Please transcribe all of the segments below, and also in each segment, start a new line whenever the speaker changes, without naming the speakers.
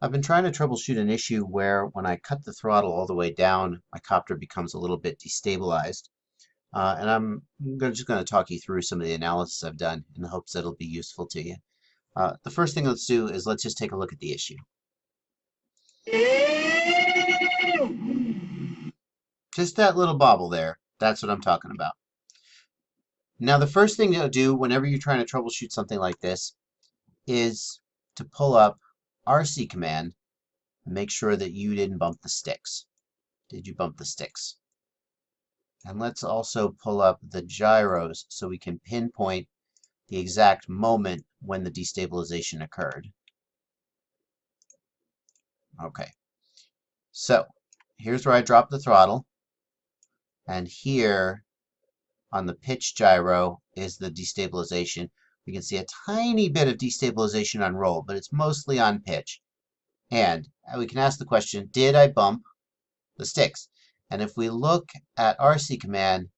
I've been trying to troubleshoot an issue where when I cut the throttle all the way down, my copter becomes a little bit destabilized. And just going to talk you through some of the analysis I've done in the hopes that it'll be useful to you. The first thing let's do is let's just take a look at the issue. Just that little bobble there, that's what I'm talking about. Now, the first thing to do whenever you're trying to troubleshoot something like this is to pull up RC command and make sure that you didn't bump the sticks. Did you bump the sticks? And let's also pull up the gyros so we can pinpoint the exact moment when the destabilization occurred. Okay, so here's where I dropped the throttle, and here on the pitch gyro is the destabilization. We can see a tiny bit of destabilization on roll, but it's mostly on pitch. And we can ask the question, did I bump the sticks? And if we look at RC command,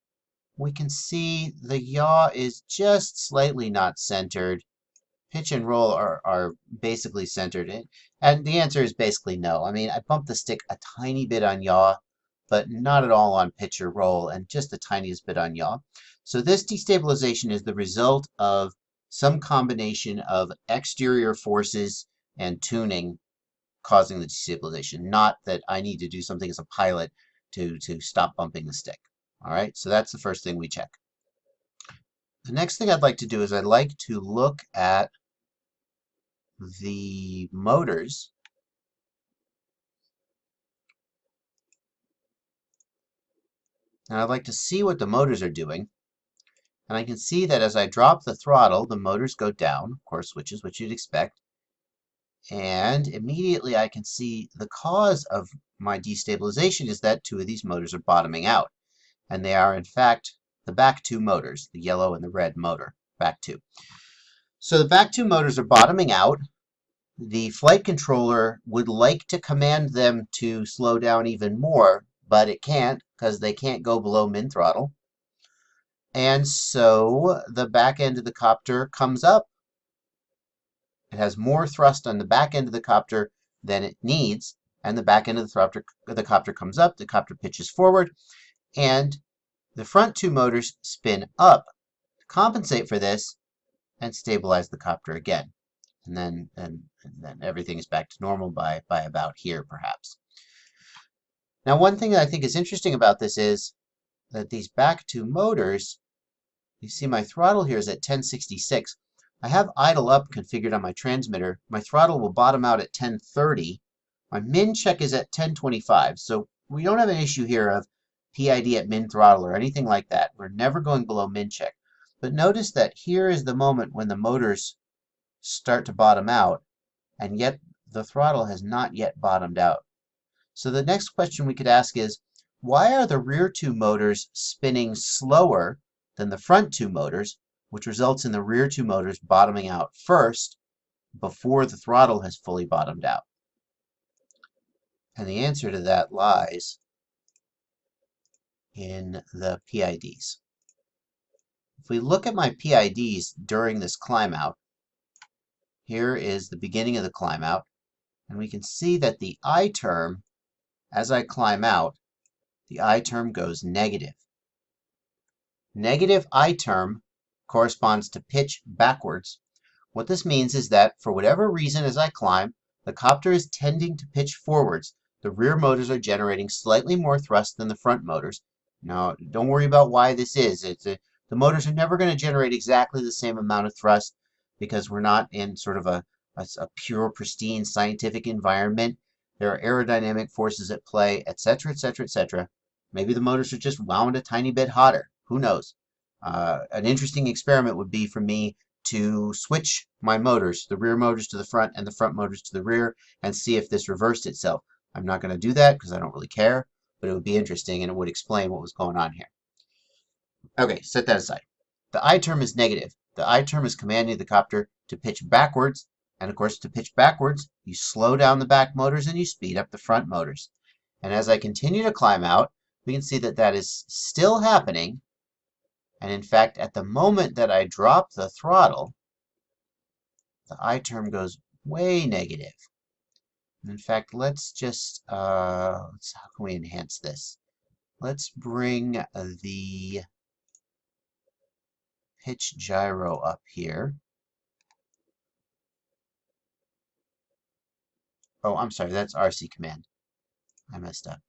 we can see the yaw is just slightly not centered. Pitch and roll are basically centered. And the answer is basically no. I mean, I bumped the stick a tiny bit on yaw, but not at all on pitch or roll, and just the tiniest bit on yaw. So this destabilization is the result of some combination of exterior forces and tuning causing the destabilization, not that I need to do something as a pilot to stop bumping the stick. All right, so that's the first thing we check. The next thing I'd like to do is I'd like to look at the motors. And I'd like to see what the motors are doing. And I can see that as I drop the throttle, the motors go down, of course, which is what you'd expect. And immediately I can see the cause of my destabilization is that two of these motors are bottoming out. And they are, in fact, the back two motors, the yellow and the red motor, back two. So the back two motors are bottoming out. The flight controller would like to command them to slow down even more, but it can't because they can't go below min throttle. And so the back end of the copter comes up. It has more thrust on the back end of the copter than it needs, and the back end of the copter comes up, the copter pitches forward, and the front two motors spin up to compensate for this and stabilize the copter again. And then everything is back to normal by about here, perhaps. Now, one thing that I think is interesting about this is that these back two motors, you see my throttle here is at 1066. I have idle up configured on my transmitter. My throttle will bottom out at 1030. My min check is at 1025. So we don't have an issue here of PID at min throttle or anything like that. We're never going below min check. But notice that here is the moment when the motors start to bottom out, and yet the throttle has not yet bottomed out. So the next question we could ask is, why are the rear two motors spinning slower than the front two motors, which results in the rear two motors bottoming out first before the throttle has fully bottomed out? And the answer to that lies in the PIDs. If we look at my PIDs during this climb out, here is the beginning of the climb out, and we can see that the I term, as I climb out, the I term goes negative. Negative I term corresponds to pitch backwards. What this means is that for whatever reason as I climb, the copter is tending to pitch forwards. The rear motors are generating slightly more thrust than the front motors. Now, don't worry about why this is. The motors are never going to generate exactly the same amount of thrust because we're not in sort of a pure, pristine scientific environment. There are aerodynamic forces at play, etc., etc., etc. Maybe the motors are just wound a tiny bit hotter. Who knows? An interesting experiment would be for me to switch my motors, the rear motors to the front and the front motors to the rear, and see if this reversed itself. I'm not going to do that because I don't really care, but it would be interesting and it would explain what was going on here. Okay, set that aside. The I term is negative. The I term is commanding the copter to pitch backwards, and of course to pitch backwards, you slow down the back motors and you speed up the front motors. And as I continue to climb out, we can see that that is still happening. And in fact, at the moment that I drop the throttle, the I term goes way negative. In fact, let's just, how can we enhance this? Let's bring the pitch gyro up here. Oh, I'm sorry, that's RC command. I messed up.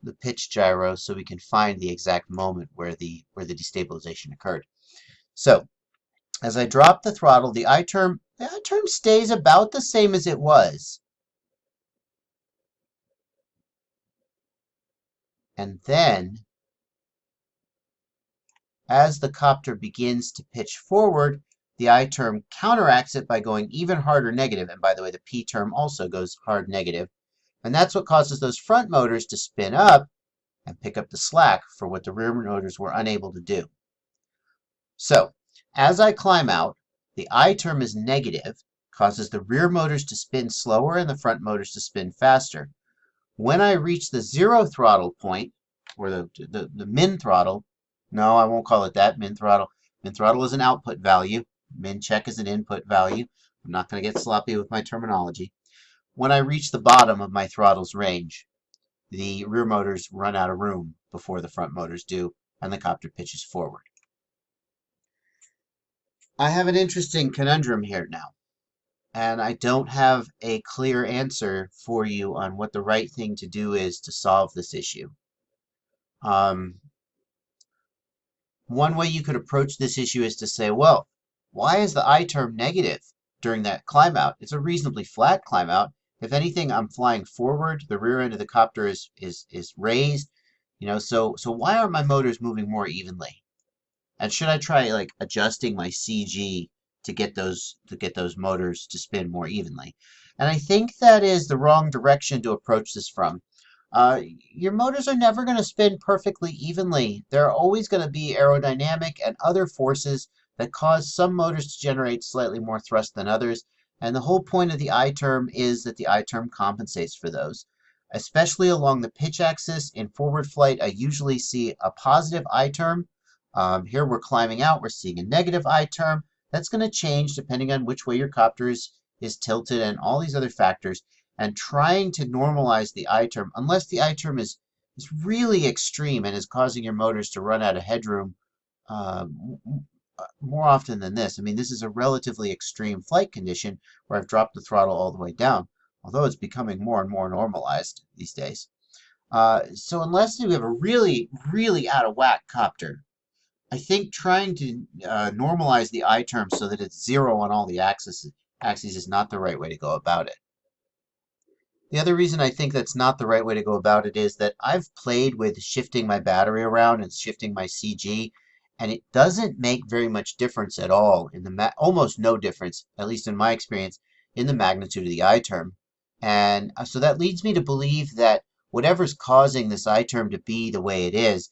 The pitch gyro so we can find the exact moment where the destabilization occurred. So as I drop the throttle, the I term stays about the same as it was. And then as the copter begins to pitch forward, the I term counteracts it by going even harder negative. And by the way, the P term also goes hard negative. And that's what causes those front motors to spin up and pick up the slack for what the rear motors were unable to do. So as I climb out, the I term is negative, causes the rear motors to spin slower and the front motors to spin faster. When I reach the zero throttle point, or the min throttle, no, I won't call it that, min throttle. Min throttle is an output value. Min check is an input value. I'm not going to get sloppy with my terminology. When I reach the bottom of my throttle's range, the rear motors run out of room before the front motors do, and the copter pitches forward. I have an interesting conundrum here now, and I don't have a clear answer for you on what the right thing to do is to solve this issue. One way you could approach this issue is to say, well, why is the I term negative during that climb out? It's a reasonably flat climb out. If anything, I'm flying forward. The rear end of the copter is raised. So why aren't my motors moving more evenly? And should I try like adjusting my CG to get those motors to spin more evenly? And I think that is the wrong direction to approach this from. Your motors are never going to spin perfectly evenly. There are always going to be aerodynamic and other forces that cause some motors to generate slightly more thrust than others. And the whole point of the I term is that the I term compensates for those. Especially along the pitch axis in forward flight, I usually see a positive I term. Here we're climbing out, we're seeing a negative I term. That's going to change depending on which way your copter is tilted and all these other factors. And trying to normalize the I term, unless the I term is really extreme and is causing your motors to run out of headroom more often than this. I mean, this is a relatively extreme flight condition where I've dropped the throttle all the way down, although it's becoming more and more normalized these days. So unless you have a really, really out of whack copter, I think trying to normalize the I term so that it's zero on all the axes is not the right way to go about it. The other reason I think that's not the right way to go about it is that I've played with shifting my battery around and shifting my CG, and it doesn't make very much difference at all in the almost no difference, at least in my experience, in the magnitude of the I term. And so that leads me to believe that whatever's causing this I term to be the way it is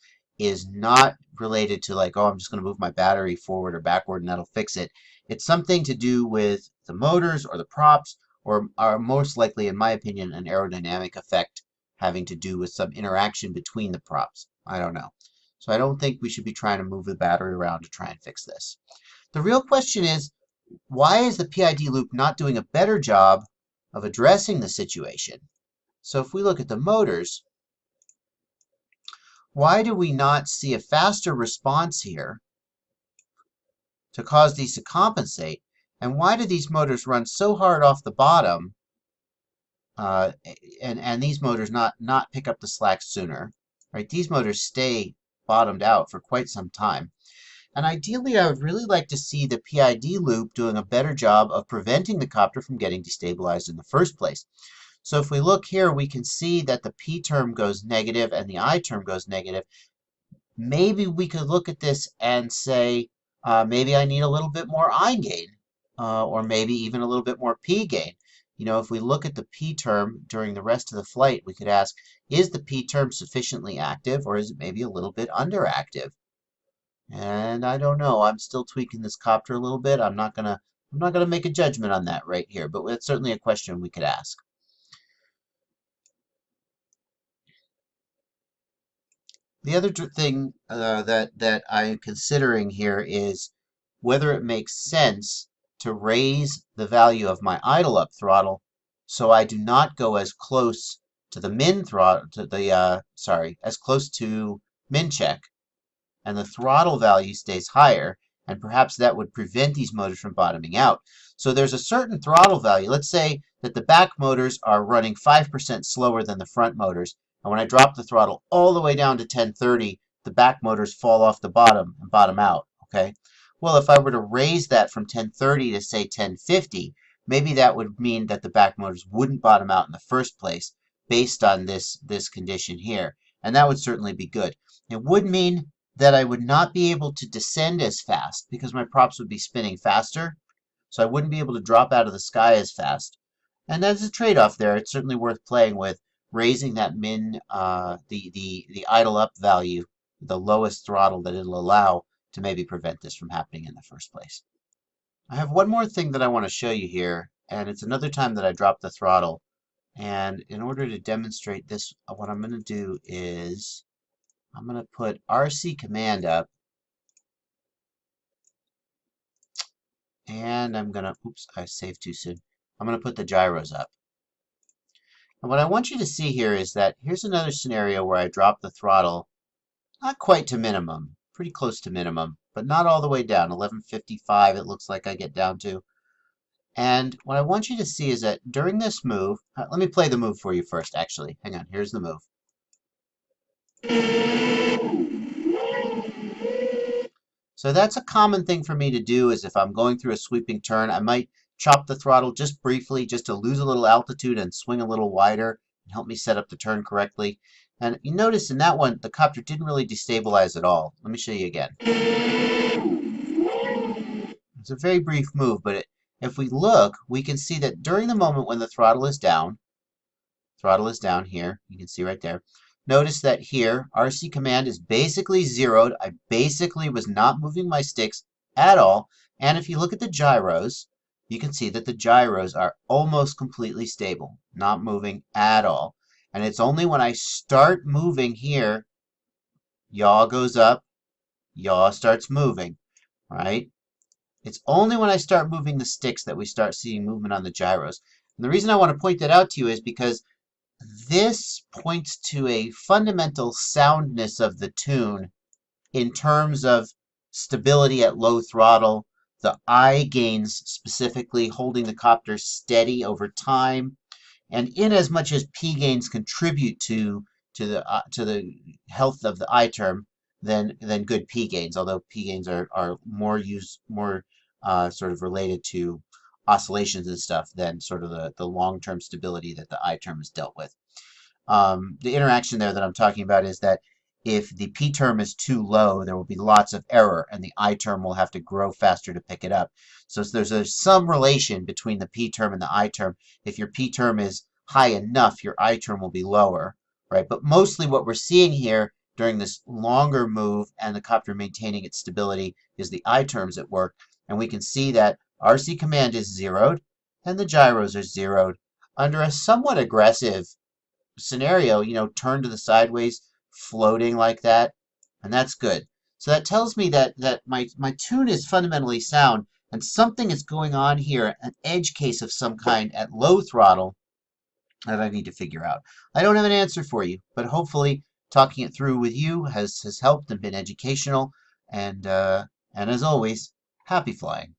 not related to like, oh, I'm just going to move my battery forward or backward and that'll fix it. It's something to do with the motors or the props, or are most likely, in my opinion, an aerodynamic effect having to do with some interaction between the props. I don't know. So I don't think we should be trying to move the battery around to try and fix this. The real question is, why is the PID loop not doing a better job of addressing the situation? So if we look at the motors, why do we not see a faster response here to cause these to compensate? And why do these motors run so hard off the bottom and these motors not pick up the slack sooner? Right? These motors stay bottomed out for quite some time. And ideally, I would really like to see the PID loop doing a better job of preventing the copter from getting destabilized in the first place. So if we look here, we can see that the P term goes negative and the I term goes negative. Maybe we could look at this and say, maybe I need a little bit more I gain, or maybe even a little bit more P gain. If we look at the P term during the rest of the flight, we could ask, is the P term sufficiently active, or is it maybe a little bit underactive? And I don't know. I'm still tweaking this copter a little bit. I'm not gonna make a judgment on that right here, but that's certainly a question we could ask. The other thing that I'm considering here is whether it makes sense to raise the value of my idle up throttle so I do not go as close to the min throttle, as close to min check, and the throttle value stays higher, and perhaps that would prevent these motors from bottoming out. So there's a certain throttle value. Let's say that the back motors are running 5% slower than the front motors, and when I drop the throttle all the way down to 1030, the back motors fall off the bottom and bottom out. Okay. Well, if I were to raise that from 1030 to say 1050, maybe that would mean that the back motors wouldn't bottom out in the first place based on this condition here. And that would certainly be good. It would mean that I would not be able to descend as fast because my props would be spinning faster. So I wouldn't be able to drop out of the sky as fast. And that's a trade-off there. It's certainly worth playing with, raising that the idle up value, the lowest throttle that it'll allow to maybe prevent this from happening in the first place. I have one more thing that I want to show you here, and it's another time that I dropped the throttle. And in order to demonstrate this, what I'm going to do is I'm going to put RC command up, and I'm going to, oops, I saved too soon. I'm going to put the gyros up. And what I want you to see here is that here's another scenario where I drop the throttle, not quite to minimum, pretty close to minimum, but not all the way down. 1155 it looks like I get down to. And what I want you to see is that during this move, let me play the move for you first, actually. Hang on, here's the move. So that's a common thing for me to do, is if I'm going through a sweeping turn, I might chop the throttle just briefly, just to lose a little altitude and swing a little wider and help me set up the turn correctly. And you notice in that one, the copter didn't really destabilize at all. Let me show you again. It's a very brief move, but if we look, we can see that during the moment when the throttle is down here, you can see right there. Notice that here, RC command is basically zeroed. I basically was not moving my sticks at all. And if you look at the gyros, you can see that the gyros are almost completely stable, not moving at all. And it's only when I start moving here, yaw goes up, yaw starts moving, right? It's only when I start moving the sticks that we start seeing movement on the gyros. And the reason I want to point that out to you is because this points to a fundamental soundness of the tune in terms of stability at low throttle, the I gains specifically holding the copter steady over time, and in as much as P gains contribute to the health of the I term than good P gains, although P gains are more sort of related to oscillations and stuff than sort of the long-term stability that the I term is dealt with. The interaction there that I'm talking about is that if the P term is too low, there will be lots of error, and the I term will have to grow faster to pick it up. So there's some relation between the P term and the I term. If your P term is high enough, your I term will be lower, right? But mostly what we're seeing here during this longer move and the copter maintaining its stability is the I terms at work. And we can see that RC command is zeroed and the gyros are zeroed under a somewhat aggressive scenario, turn to the sideways, floating like that, and that's good. So that tells me that my tune is fundamentally sound, and something is going on here, an edge case of some kind at low throttle that I need to figure out. I don't have an answer for you, but hopefully talking it through with you has helped and been educational, and as always, happy flying.